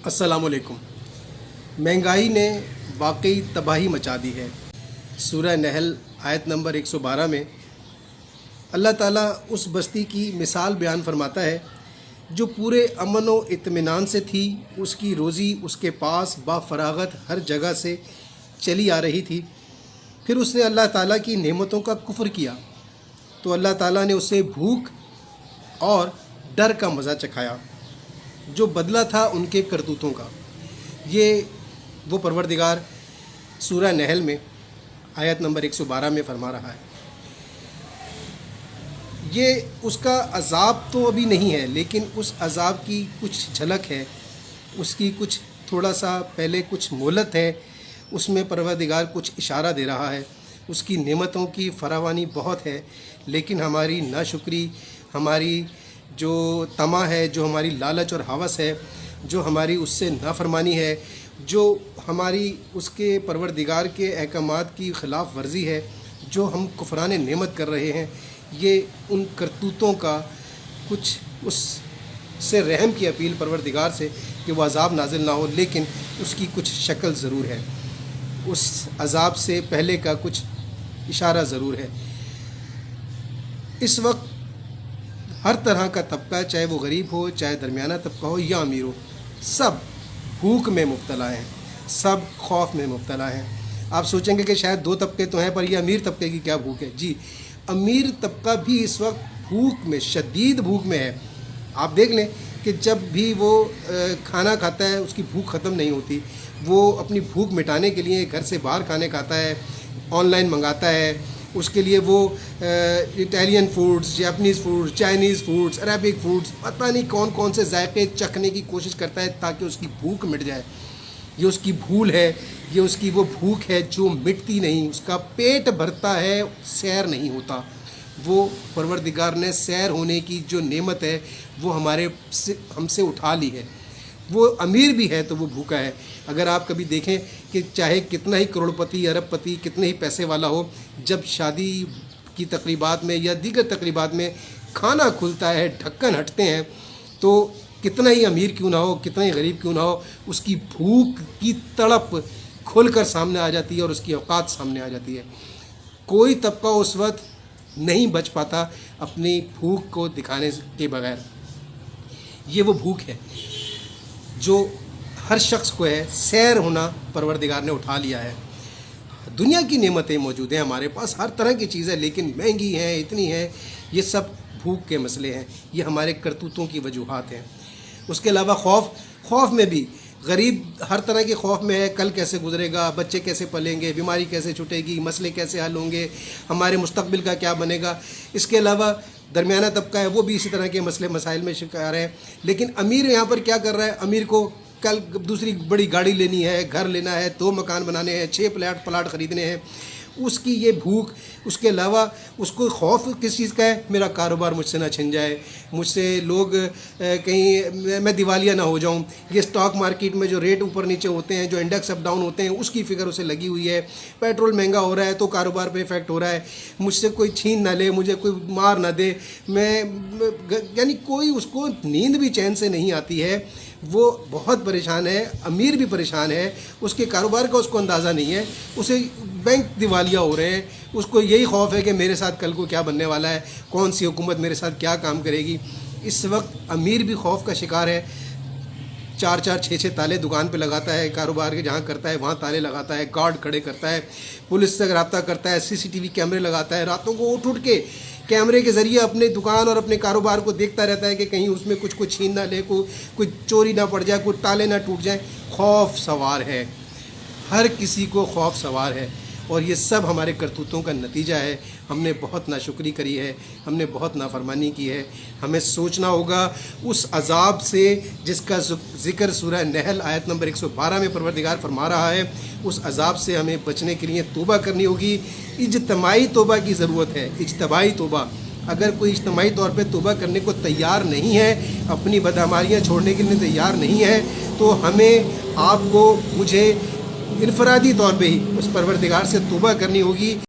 अस्सलाम वालेकुम। महंगाई ने वाकई तबाही मचा दी है। सूरह नहल आयत नंबर 112 में अल्लाह ताला उस बस्ती की मिसाल बयान फरमाता है जो पूरे अमन व इत्मीनान से थी, उसकी रोज़ी उसके पास बाफरागत हर जगह से चली आ रही थी। फिर उसने अल्लाह ताला की नेमतों का कुफ्र किया तो अल्लाह ताला ने उसे भूख और डर का मज़ा चखाया जो बदला था उनके करतूतों का। ये वो परवरदिगार सूरह नहल में आयत नंबर 112 में फरमा रहा है। ये उसका अज़ाब तो अभी नहीं है, लेकिन उस अज़ाब की कुछ झलक है, उसकी कुछ थोड़ा सा पहले कुछ मोहलत है, उसमें परवरदिगार कुछ इशारा दे रहा है। उसकी नेमतों की फरावानी बहुत है, लेकिन हमारी नाशुक्री, हमारी जो तमा है, जो हमारी लालच और हवस है, जो हमारी उससे नाफरमानी है, जो हमारी उसके परवरदिगार के अहकामात की ख़िलाफ़ वर्जी है, जो हम कुफरान नेमत कर रहे हैं, ये उन करतूतों का कुछ उससे रहम की अपील परवरदिगार से कि वह अज़ाब नाजिल ना हो, लेकिन उसकी कुछ शक्ल ज़रूर है, उस अज़ाब से पहले का कुछ इशारा ज़रूर है। इस वक्त हर तरह का तबका, चाहे वो गरीब हो, चाहे दरमियाना तबका हो या अमीर हो, सब भूख में मुब्तला हैं, सब खौफ में मुब्तला हैं। आप सोचेंगे कि शायद दो तबके तो हैं, पर ये अमीर तबके की क्या भूख है। जी, अमीर तबका भी इस वक्त भूख में, शदीद भूख में है। आप देख लें कि जब भी वो खाना खाता है उसकी भूख ख़त्म नहीं होती। वो अपनी भूख मिटाने के लिए घर से बाहर खाने खाता है, ऑनलाइन मंगाता है, उसके लिए वो Italian foods, Japanese foods, Chinese foods, Arabic foods, पता नहीं कौन कौन से जायके चखने की कोशिश करता है ताकि उसकी भूख मिट जाए। ये उसकी भूल है, ये उसकी वो भूख है जो मिटती नहीं। उसका पेट भरता है, सैर नहीं होता। वो परवरदिगार ने सैर होने की जो नेमत है वो हमसे उठा ली है। वो अमीर भी है तो वो भूखा है। अगर आप कभी देखें कि चाहे कितना ही करोड़पति, अरबपति, कितने ही पैसे वाला हो, जब शादी की तकरीबात में या दीगर तकरीबात में खाना खुलता है, ढक्कन हटते हैं, तो कितना ही अमीर क्यों ना हो, कितना ही गरीब क्यों ना हो, उसकी भूख की तड़प खुलकर सामने आ जाती है और उसकी औकात सामने आ जाती है। कोई तबका उस वक्त नहीं बच पाता अपनी भूख को दिखाने के बगैर। ये वो भूख है जो हर शख्स को है। सैर होना परवरदिगार ने उठा लिया है। दुनिया की नेमतें मौजूद हैं हमारे पास, हर तरह की चीज़ें, लेकिन महंगी हैं, इतनी हैं। ये सब भूख के मसले हैं, ये हमारे करतूतों की वजूहात हैं। उसके अलावा खौफ में भी गरीब हर तरह के खौफ में है। कल कैसे गुजरेगा, बच्चे कैसे पलेंगे, बीमारी कैसे छुटेगी, मसले कैसे हल होंगे, हमारे मुस्तकबिल का क्या बनेगा। इसके अलावा दरमियाना तबका है, वो भी इसी तरह के मसले मसाइल में शिकार है। लेकिन अमीर यहाँ पर क्या कर रहा है? अमीर को कल दूसरी बड़ी गाड़ी लेनी है, घर लेना है, 2 मकान बनाने हैं, 6 प्लाट ख़रीदने हैं, उसकी ये भूख। उसके अलावा उसको खौफ किस चीज़ का है? मेरा कारोबार मुझसे ना छिन जाए, मुझसे लोग कहीं मैं दिवालिया ना हो जाऊं। ये स्टॉक मार्केट में जो रेट ऊपर नीचे होते हैं, जो इंडेक्स अप डाउन होते हैं, उसकी फ़िक्र उसे लगी हुई है। पेट्रोल महंगा हो रहा है तो कारोबार पे इफ़ेक्ट हो रहा है। मुझसे कोई छीन ना ले, मुझे कोई मार ना दे, यानी कोई उसको नींद भी चैन से नहीं आती है। वो बहुत परेशान है। अमीर भी परेशान है, उसके कारोबार का उसको अंदाज़ा नहीं है। उसे बैंक दिवालिया हो रहे हैं, उसको यही खौफ है कि मेरे साथ कल को क्या बनने वाला है, कौन सी हुकूमत मेरे साथ क्या काम करेगी। इस वक्त अमीर भी खौफ का शिकार है। 4-4, 6-6 ताले दुकान पे लगाता है, कारोबार के जहाँ करता है वहाँ ताले लगाता है, गार्ड खड़े करता है, पुलिस से रब्ता करता है, CCTV कैमरे लगाता है, रातों को उठ के कैमरे के ज़रिए अपने दुकान और अपने कारोबार को देखता रहता है कि कहीं उसमें कुछ छीन ना ले, कोई चोरी ना पड़ जाए, कोई ताले ना टूट जाए। खौफ सवार है, हर किसी को खौफ सवार है, और ये सब हमारे करतूतों का नतीजा है। हमने बहुत नाशुक्री करी है, हमने बहुत नाफरमानी की है। हमें सोचना होगा उस अज़ाब से जिसका ज़िक्र सूरह नहल आयत नंबर 112 में परवरदिगार फरमा रहा है। उस अज़ाब से हमें बचने के लिए तौबा करनी होगी। इज्तमाई तौबा की ज़रूरत है, इज्तमाई तौबा। अगर कोई इज्तमाई तौर पे तौबा करने को तैयार नहीं है, अपनी बदअमालियाँ छोड़ने के लिए तैयार नहीं है, तो हमें, आपको, मुझे इनफरादी तौर पे ही उस परवरदिगार से तौबा करनी होगी।